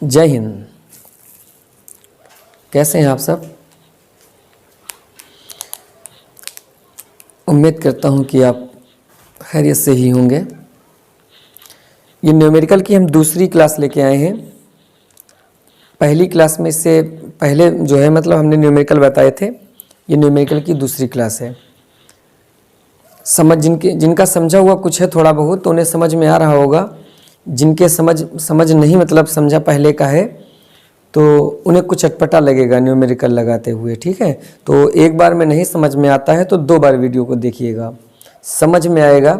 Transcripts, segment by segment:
जय हिंद। कैसे हैं आप सब? उम्मीद करता हूं कि आप खैरियत से ही होंगे। ये न्यूमेरिकल की हम दूसरी क्लास लेके आए हैं। पहली क्लास में इससे पहले जो है मतलब हमने न्यूमेरिकल बताए थे। ये न्यूमेरिकल की दूसरी क्लास है। जिनका समझा हुआ कुछ है थोड़ा बहुत तो उन्हें समझ में आ रहा होगा। जिनके समझ नहीं मतलब समझा पहले का है तो उन्हें कुछ अटपटा लगेगा न्यूमेरिकल लगाते हुए। ठीक है, तो एक बार में नहीं समझ में आता है तो 2 बार वीडियो को देखिएगा, समझ में आएगा।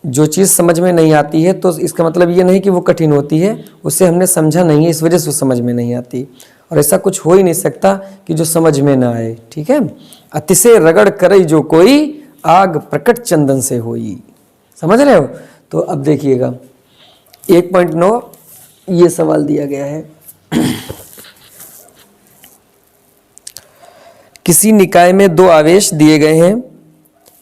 जो चीज़ समझ में नहीं आती है तो इसका मतलब ये नहीं कि वो कठिन होती है, उसे हमने समझा नहीं है इस वजह से समझ में नहीं आती। और ऐसा कुछ हो ही नहीं सकता कि जो समझ में ना आए। ठीक है, अतिशय रगड़ करई जो कोई, आग प्रकट चंदन से होई। समझ रहे हो? तो अब देखिएगा 1.9 ये सवाल दिया गया है। किसी निकाय में 2 आवेश दिए गए हैं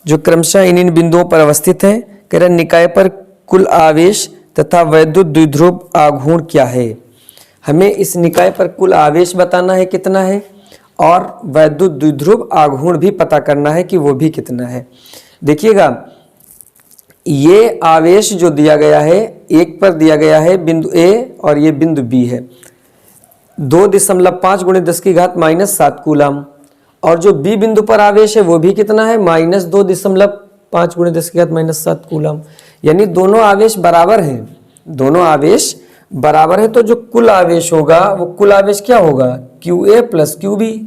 जो क्रमशः इन बिंदुओं पर अवस्थित हैं। कह रहे निकाय पर कुल आवेश तथा वैद्युत द्विध्रुव आघूर्ण क्या है। हमें इस निकाय पर कुल आवेश बताना है कितना है और वैद्युत द्विध्रुव आघूर्ण भी पता करना है कि वो भी कितना है। देखिएगा ये आवेश जो दिया गया है, एक पर दिया गया है बिंदु A और ये बिंदु B है। 2.5 × 10⁻⁻7 कूलम। और जो B बिंदु पर आवेश है वो भी कितना है, -2.5 × 10⁻⁻7 कूलम। यानी दोनों आवेश बराबर हैं, दोनों आवेश बराबर है। तो जो कुल आवेश होगा वो कुल आवेश क्या होगा, QA + QB।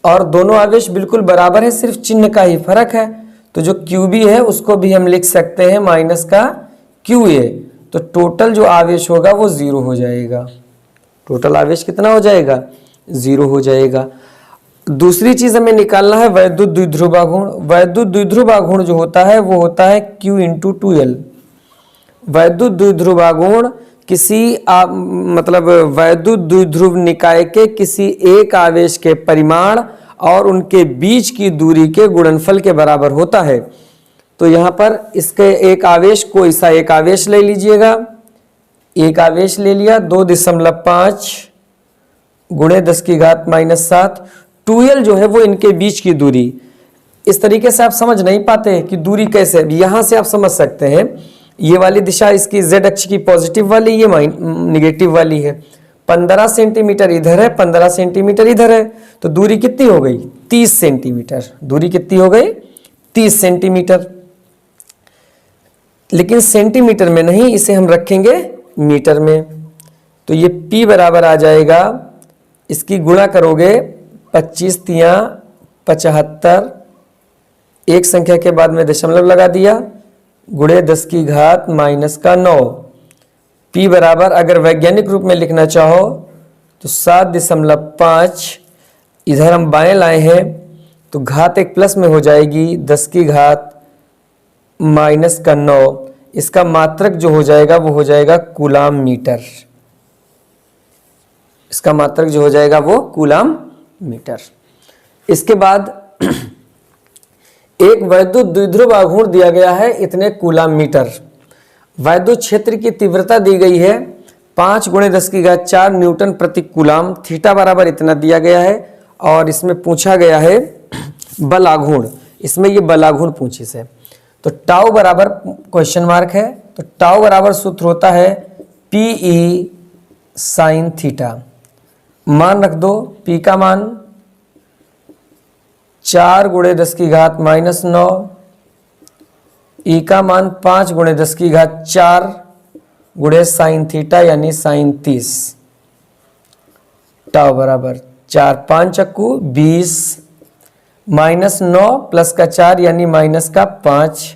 और दोनों आवेश बिल्कुल बराबर है, सिर्फ चिन्ह का ही फर्क है। तो जो QB है उसको भी हम लिख सकते हैं माइनस का QA। तो टोटल जो आवेश होगा वो 0 हो जाएगा। टोटल आवेश कितना हो जाएगा, 0 हो जाएगा। दूसरी चीज हमें निकालना है वैद्युत द्विध्रुव आघूर्ण। वैद्युत द्विध्रुव आघूर्ण जो होता है वो होता है Q × 2L। वैद्युत द्विध्रुव आघूर्ण किसी मतलब वैद्युत द्विध्रुव निकाय के किसी एक आवेश के परिमाण और उनके बीच की दूरी के गुणनफल के बराबर होता है। तो यहाँ पर इसके एक आवेश को ऐसा एक आवेश ले लीजिएगा, एक आवेश ले लिया 2.5 × 10⁻⁻7। 2L जो है वो इनके बीच की दूरी। इस तरीके से आप समझ नहीं पाते कि दूरी कैसे, यहाँ से आप समझ सकते हैं। ये वाली दिशा इसकी Z अक्ष की पॉजिटिव वाली, ये निगेटिव वाली है। 15 सेंटीमीटर इधर है, 15 सेंटीमीटर इधर है। तो दूरी कितनी हो गई, 30 सेंटीमीटर। दूरी कितनी हो गई, 30 सेंटीमीटर। लेकिन सेंटीमीटर में नहीं, इसे हम रखेंगे मीटर में। तो ये P बराबर आ जाएगा, इसकी गुणा करोगे 25 × 75, एक संख्या के बाद में दशमलव लगा दिया, × 10⁻⁻9। P बराबर अगर वैज्ञानिक रूप में लिखना चाहो तो 7.5। इधर हम बाएं लाए हैं तो घात एक प्लस में हो जाएगी 10⁻⁻9। इसका मात्रक जो हो जाएगा वो हो जाएगा कूलाम मीटर। इसका मात्रक जो हो जाएगा वो कूलाम मीटर। इसके बाद एक वैद्युत द्विध्रुव आघूर्ण दिया गया है इतने कूलाम मीटर। वैद्युत क्षेत्र की तीव्रता दी गई है 5 × 10⁻4 न्यूटन प्रति कूलाम। थीटा बराबर इतना दिया गया है। और इसमें पूछा गया है बल आघूर्ण, इसमें ये बल आघूर्ण पूछी से। तो टाउ बराबर क्वेश्चन मार्क है, तो टाउ बराबर सूत्र होता है PE sin थीटा। मान रख दो, P का मान 4 × 10⁻⁻9, E का मान 5 × 10⁻4 × sin थीटा यानी sin 30। टाउ बराबर 4 5 20 -9 प्लस का 4 यानी -5।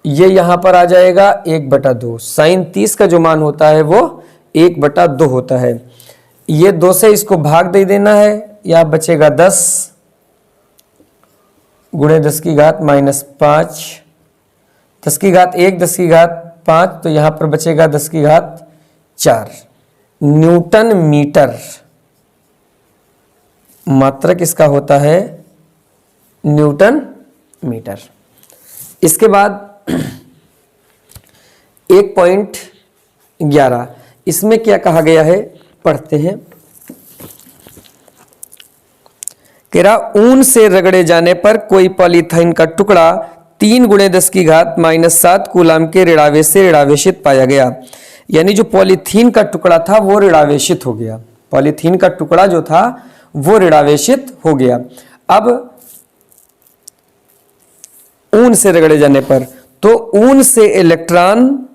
ये यहां पर आ जाएगा 1/2। sin 30 का जो मान होता है वो 1/2 होता है। ये 2 से इसको भाग दे देना है, या बचेगा 10 × 10⁻5, 10⁻1 10⁻5। तो यहां पर बचेगा 10⁻4 न्यूटन मीटर। मात्रक इसका होता है न्यूटन मीटर। इसके बाद 1.11 इसमें क्या कहा गया है पढ़ते हैं। कह रहा ऊन से रगड़े जाने पर कोई पॉलीथीन का टुकड़ा 3 × 10⁻⁷ कूलाम के ऋणावेश से ऋणावेशित पाया गया। यानी जो पॉलीथीन का टुकड़ा था वो ऋणावेशित हो गया, पॉलीथीन का टुकड़ा जो था वो ऋणावेशित हो गया। अब ऊन से रगड़े जाने पर, तो ऊन से इलेक्ट्रॉन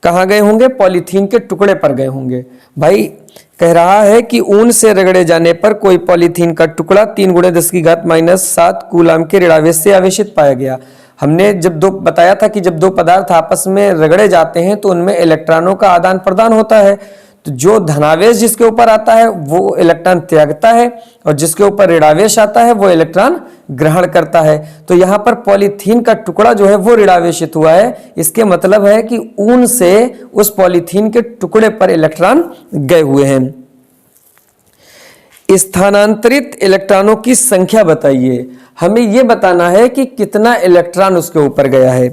कहाँ गए होंगे, पॉलीथीन के टुकड़े पर गए होंगे। भाई कह रहा है कि ऊन से रगड़े जाने पर कोई पॉलीथीन का टुकड़ा 3 × 10⁻⁷ कूलाम के ऋणावेश से आवेशित पाया गया। हमने जब दो बताया था कि जब दो पदार्थ आपस में रगड़े जाते हैं तो उनमें इलेक्ट्रॉनों का आदान प्रदान होता है। तो जो धनावेश जिसके ऊपर आता है वो इलेक्ट्रॉन त्यागता है और जिसके ऊपर ऋणावेश आता है वो इलेक्ट्रॉन ग्रहण करता है। तो यहाँ पर पॉलीथीन का टुकड़ा जो है वो ऋणावेशित हुआ है। इसके मतलब है कि ऊन से उस पॉलीथीन के टुकड़े पर इलेक्ट्रॉन गए हुए हैं। स्थानांतरित इलेक्ट्रॉनों की संख्या बताइए। हमें यह बताना है कि कितना इलेक्ट्रॉन उसके ऊपर गया है।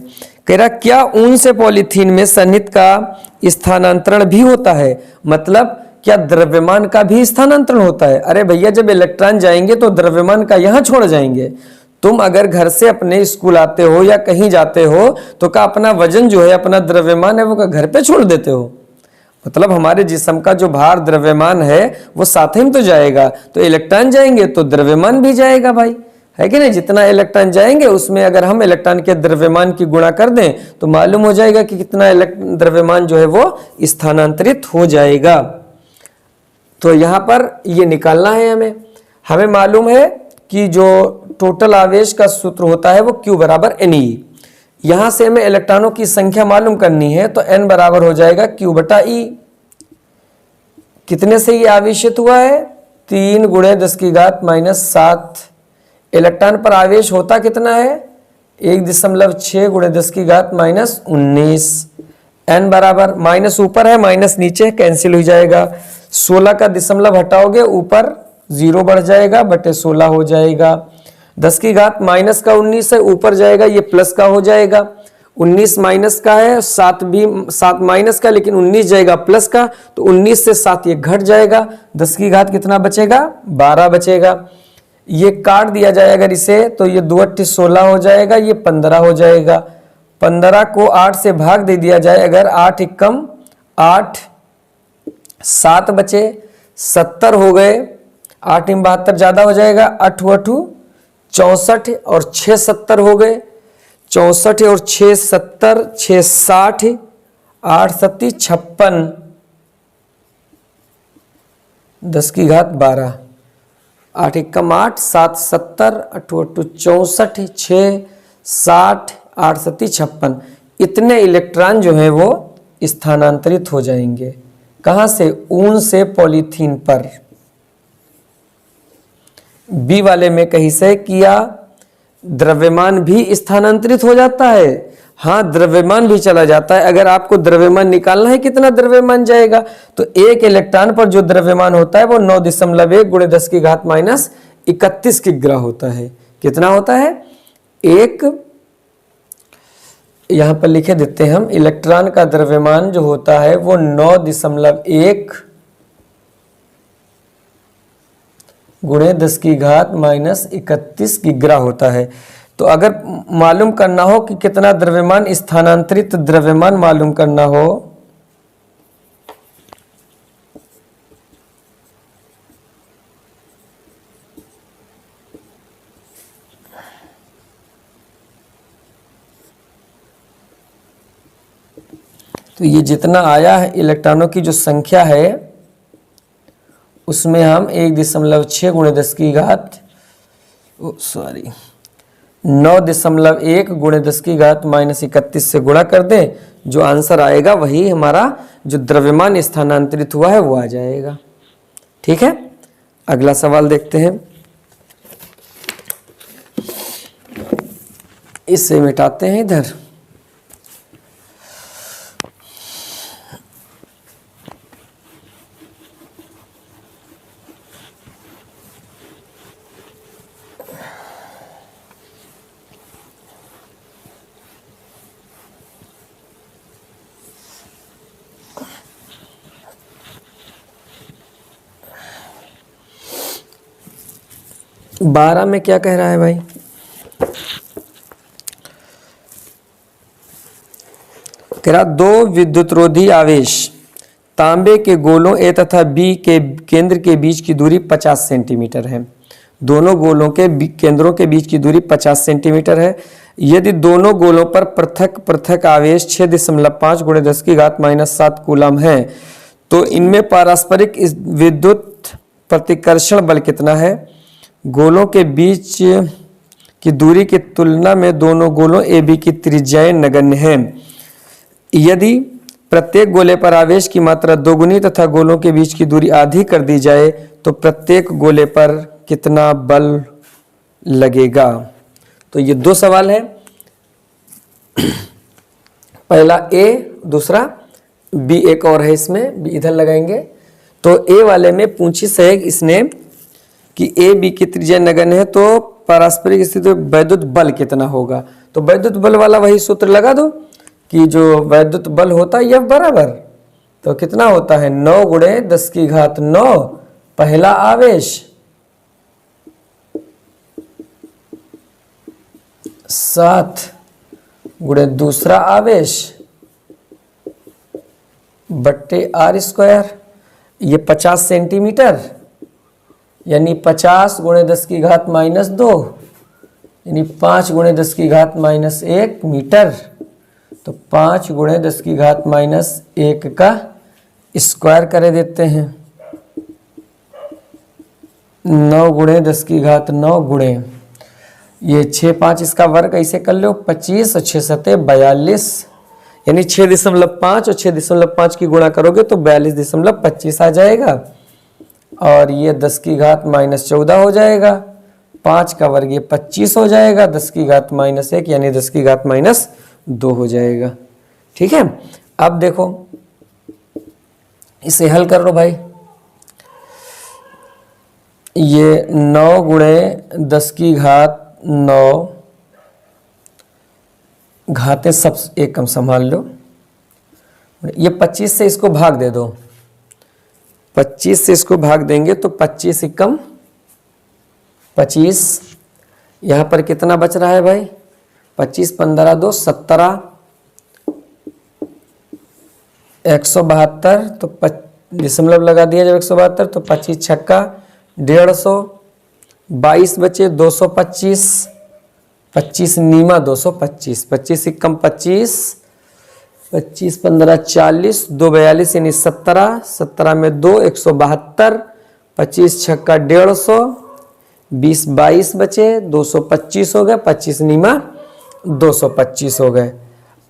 कह रहा क्या ऊन से पॉलीथीन में सन्निहित का स्थानांतरण भी होता है, मतलब क्या द्रव्यमान का भी स्थानांतरण होता है। अरे भैया जब इलेक्ट्रॉन जाएंगे तो द्रव्यमान का यहां छोड़ जाएंगे। तुम अगर घर से अपने स्कूल आते हो या कहीं जाते हो तो क्या अपना वजन जो है, अपना द्रव्यमान है वो घर पे छोड़ देते हो। मतलब हमारे जिस्म का जो भार द्रव्यमान है वो साथ ही में तो जाएगा। तो इलेक्ट्रॉन जाएंगे तो द्रव्यमान भी जाएगा भाई, है कि नहीं। जितना इलेक्ट्रॉन जाएंगे उसमें अगर हम इलेक्ट्रॉन के द्रव्यमान की गुणा कर दें तो मालूम हो जाएगा कि कितना द्रव्यमान जो है वो स्थानांतरित हो जाएगा। तो यहां पर ये निकालना है हमें। हमें मालूम है कि जो टोटल आवेश का सूत्र होता है वो Q = Ne। यहां से हमें इलेक्ट्रॉनों की संख्या मालूम करनी है तो N बराबर हो जाएगा Q/E। कितने से ये आवेशित हुआ है, 3 × 10⁻⁷। इलेक्ट्रॉन पर आवेश होता कितना है, 1.6 × 10⁻⁹। N बराबर, माइनस ऊपर है माइनस नीचे कैंसिल हो जाएगा। 16 का दशमलव हटाओगे ऊपर 0 बढ़ जाएगा बटे 16 हो जाएगा। 10⁻⁻ का 19 है, ऊपर जाएगा ये प्लस का हो जाएगा। 19 माइनस का है, 7 माइनस का, लेकिन 19 जाएगा प्लस का, तो 19 से 7 ये घट जाएगा। 10 की घात कितना बचेगा, 12 बचेगा। ये काट दिया जाए अगर इसे तो ये 2 × 16 हो जाएगा, ये 15 हो जाएगा। 15 को 8 से भाग दे दिया जाए अगर, 8 × 8, 7 बचे, 70 हो गए। 8 × 72 ज्यादा हो जाएगा, 8 × 8 64 और 6 70 हो गए। 64 और 6 70, 6 60, 8 7 56, 10 की घात 12, 8 × 8 7 70, 8 8 64, 6 60, 8 7 56। इतने इलेक्ट्रॉन जो है वो स्थानांतरित हो जाएंगे। कहां से, ऊन से पॉलीथीन पर। बी वाले में कहीं से किया द्रव्यमान भी स्थानांतरित हो जाता है। हाँ द्रव्यमान भी चला जाता है। अगर आपको द्रव्यमान निकालना है कितना द्रव्यमान जाएगा तो एक इलेक्ट्रॉन पर जो द्रव्यमान होता है वो 9.1 × 10⁻31 किग्रा होता है। कितना होता है, एक, यहां पर लिखे देते हैं हम, इलेक्ट्रॉन का द्रव्यमान जो होता है वो 9.1 × 10⁻31 किग्रा होता है। तो अगर मालूम करना हो कि कितना द्रव्यमान स्थानांतरित द्रव्यमान मालूम करना हो तो ये जितना आया है इलेक्ट्रॉनों की जो संख्या है उसमें हम 1.6 × 10 की घात 9.1 × 10 की घात -31 से गुणा कर दें। जो आंसर आएगा वही हमारा जो द्रव्यमान स्थानांतरित हुआ है वो आ जाएगा। ठीक है, अगला सवाल देखते हैं। इससे मिटाते हैं इधर। 12 में क्या कह रहा है भाई? कह रहा दो विद्युतरोधी आवेश तांबे के गोलों ए तथा बी के केंद्र के बीच की दूरी 50 सेंटीमीटर है। दोनों गोलों के केंद्रों के बीच की दूरी 50 सेंटीमीटर है। यदि दोनों गोलों पर पृथक पृथक आवेश 6.5 × 10⁻⁷ कूलम है तो इनमें पारस्परिक विद्युत प्रतिकर्षण बल कितना है? गोलों के बीच की दूरी की तुलना में दोनों गोलों ए बी की त्रिज्याएं नगण्य हैं। यदि प्रत्येक गोले पर आवेश की मात्रा दोगुनी तथा गोलों के बीच की दूरी आधी कर दी जाए तो प्रत्येक गोले पर कितना बल लगेगा? तो ये दो सवाल है, पहला ए, दूसरा बी। एक और है इसमें, बी इधर लगाएंगे। तो ए वाले में पूछी से इसने कि ए बी की त्रिज्या नगण्य है तो पारस्परिक स्थिति में वैद्युत बल कितना होगा? तो वैद्युत बल वाला वही सूत्र लगा दो कि जो वैद्युत बल होता है F बराबर, तो कितना होता है 9 × 10⁹ पहला आवेश 7 × दूसरा आवेश बट्टे r²। ये 50 सेंटीमीटर यानी 50 × 10⁻², यानी 5 × 10⁻1 मीटर। तो 5 × 10⁻1 का स्क्वायर कर देते हैं। 9 × 10⁹ गुणे ये 6 5 इसका वर्ग ऐसे कर लो 25 और 6 7 42, यानी 6.5 और 6.5 की गुणा करोगे तो 42.25 आ जाएगा। और ये 10⁻14 हो जाएगा। 5 का वर्ग ये 25 हो जाएगा। 10⁻1 यानी 10⁻2 हो जाएगा। ठीक है, अब देखो इसे हल कर लो भाई। ये 9 × 10⁻9 घातें सब एक कम संभाल लो। ये 25 से इसको भाग दे दो, 25 से इसको भाग देंगे तो 25 एकम 25। यहाँ पर कितना बच रहा है भाई? 25 15 2 17, 172 तो दशमलव लगा दिया जब 172 तो 25 छक्का 150, 22 बचे 225, 25 नीमा 225, 25 एकम 25, 25 15 40, 2 42 यानी 17, 17 में 2 172, 25 छक्का 150, 20 22 बचे 225 हो गए, 25 नीमा 225 हो गए।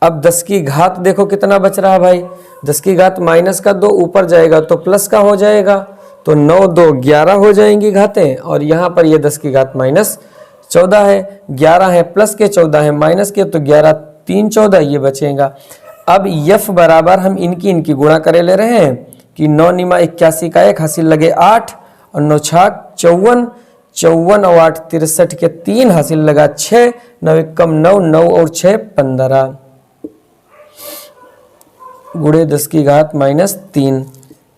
अब 10 की घात देखो कितना बच रहा है भाई? 10 की घात माइनस का 2 ऊपर जाएगा तो प्लस का हो जाएगा, तो 9 2 11 हो जाएंगी घातें। और यहाँ पर ये 10 की घात -14 है, 11 है प्लस के 14 है माइनस के, तो 11 3 14 ये बचेगा। अब F बराबर हम इनकी गुणा करे ले रहे हैं कि 9 निमा 81 का 1 हासिल लगे 8 और 9 छाक 54, 54 और 8 63 के 3 हासिल लगा 6, 9 एकम 9, 9 और 6 15 गुणे 10 की घात -3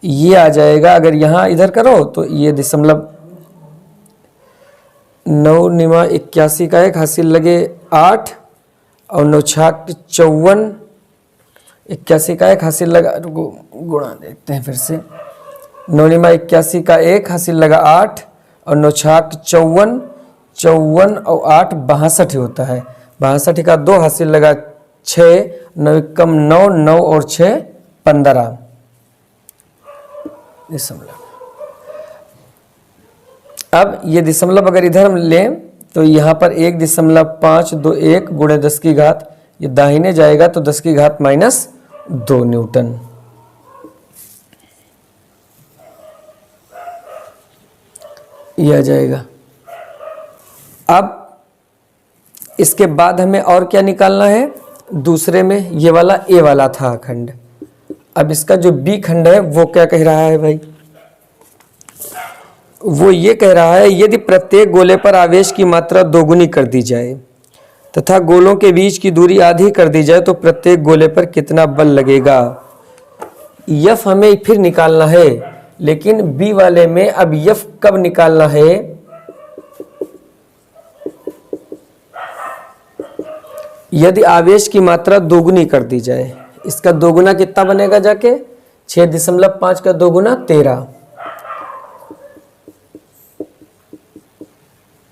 ये आ जाएगा। अगर यहाँ इधर करो तो ये दशमलव 9 निमा 81 का 1 हासिल लगे 8 और 9 छाक 54, 81 का 1 हासिल लगा, गुणा देखते हैं फिर से। 9 निमा 81 का 1 हासिल लगा 8 और 9 छाक 54, 54 और 8 62 होता है, 62 का 2 हासिल लगा 6, 9 एकम 9, 9 और 6 15 दशमलव। अब ये दशमलव अगर इधर हम लें तो यहाँ पर 1.521 गुणे 10 की घात, ये दाहिने जाएगा तो 10 की घात -2 न्यूटन। ये आ जाएगा। अब इसके बाद हमें और क्या निकालना है? दूसरे में ये वाला ए वाला था खंड, अब इसका जो बी खंड है वो क्या कह रहा है भाई? वो ये कह रहा है यदि प्रत्येक गोले पर आवेश की मात्रा दोगुनी कर दी जाए तथा गोलों के बीच की दूरी आधी कर दी जाए तो प्रत्येक गोले पर कितना बल लगेगा। F हमें फिर निकालना है, लेकिन बी वाले में अब F कब निकालना है? यदि आवेश की मात्रा दोगुनी कर दी जाए, इसका दोगुना कितना बनेगा जाके 6.5 का दोगुना 13,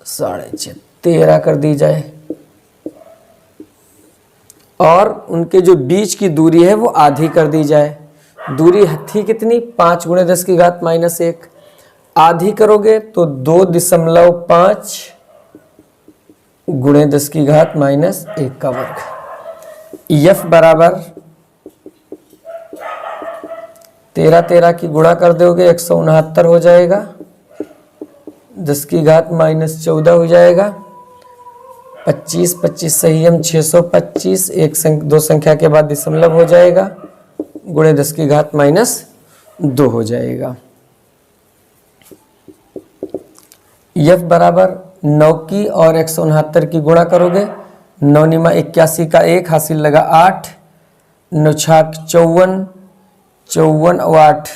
6.5 13 कर दी जाए, और उनके जो बीच की दूरी है वो आधी कर दी जाए। दूरी थी कितनी 5 × 10⁻⁻1, आधी करोगे तो 2.5 × 10⁻⁻1 का वर्ग। F बराबर 13 की गुणा कर दोगे 169 हो जाएगा, 10⁻14 हो जाएगा, 25 सही हम 625, दो संख्या के बाद दशमलव हो जाएगा, गुणे 10⁻⁻2 हो जाएगा। F बराबर 9 की और 169 की गुणा करोगे, 9 × 81 का 1 हासिल लगा 8, 9 छाक 54, 54 और 8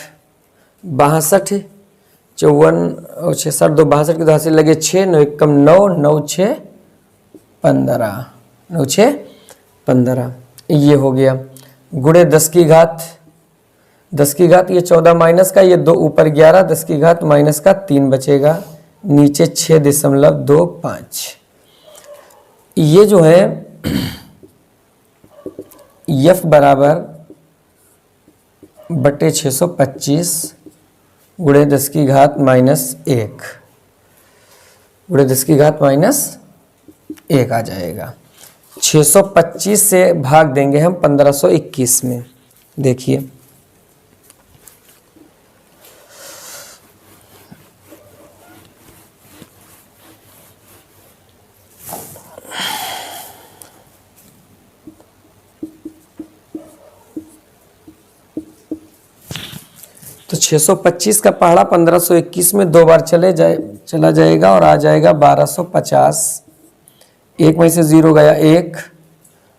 62, 54 और 6 7 2 62 की तो हासिल लगे 6, 9 × 9, 9 6 15, 9 6 15 ये हो गया। गुणे 10 की घात ये 14 माइनस का, ये 2 ऊपर 11, 10 की घात माइनस का 3 बचेगा, नीचे 6.25। ये जो है F बराबर बटे 625 गुणे 10 की घात -1, गुणे 10 की घात -1 आ जाएगा। 625 से भाग देंगे हम 1521 में। देखिए तो 625 का पहाड़ा 1521 में 2 बार चला जाएगा और आ जाएगा 1250। 1 में से 0 गया 1,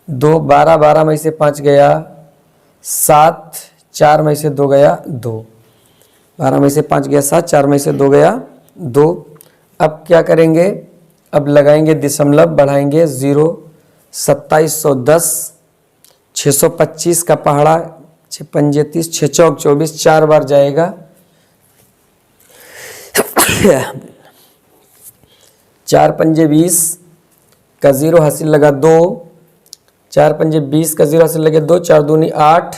2 12, 12 में से 5 गया 7, 4 में से 2 गया 2, 12 में से 5 गया 7, 4 में से 2 गया 2। अब क्या करेंगे, अब लगाएंगे दशमलव, बढ़ाएंगे 0, 2710, 625 का पहाड़ा 6 पंजे 30, 6 चौक 24, 4 बार जाएगा 4 पंजे 20 का 0 हासिल लगा 2, 4 पंजे 20 का 0 हासिल लगे 2, 4 दूनी 8,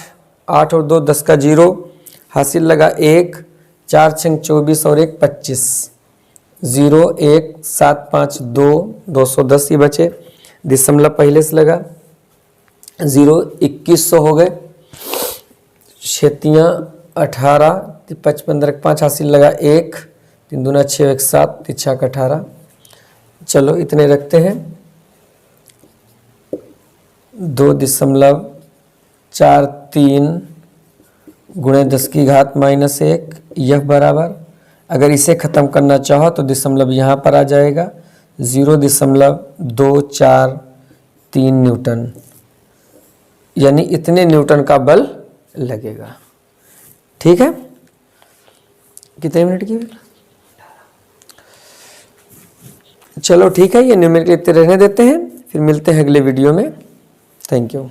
8 और 2 10 का 0 हासिल लगा 1, 4 6 24 और 1 25, 0 1 7 5 2, 210 ही बचे। दशमलव पहले से लगा 0, 2100 हो गए, 6 18, 55 5 हासिल लगा 1, 3 दूना 6 1 7, 3 6 18। चलो इतने रखते हैं, 2.43 गुणे 10 की घात -1। यह बराबर, अगर इसे ख़त्म करना चाहो तो दशमलव यहाँ पर आ जाएगा 0.243 न्यूटन, यानी इतने न्यूटन का बल लगेगा। ठीक है, कितने मिनट की? चलो ठीक है, ये न्यूमेरिकल इतने रहने देते हैं, फिर मिलते हैं अगले वीडियो में। Thank you.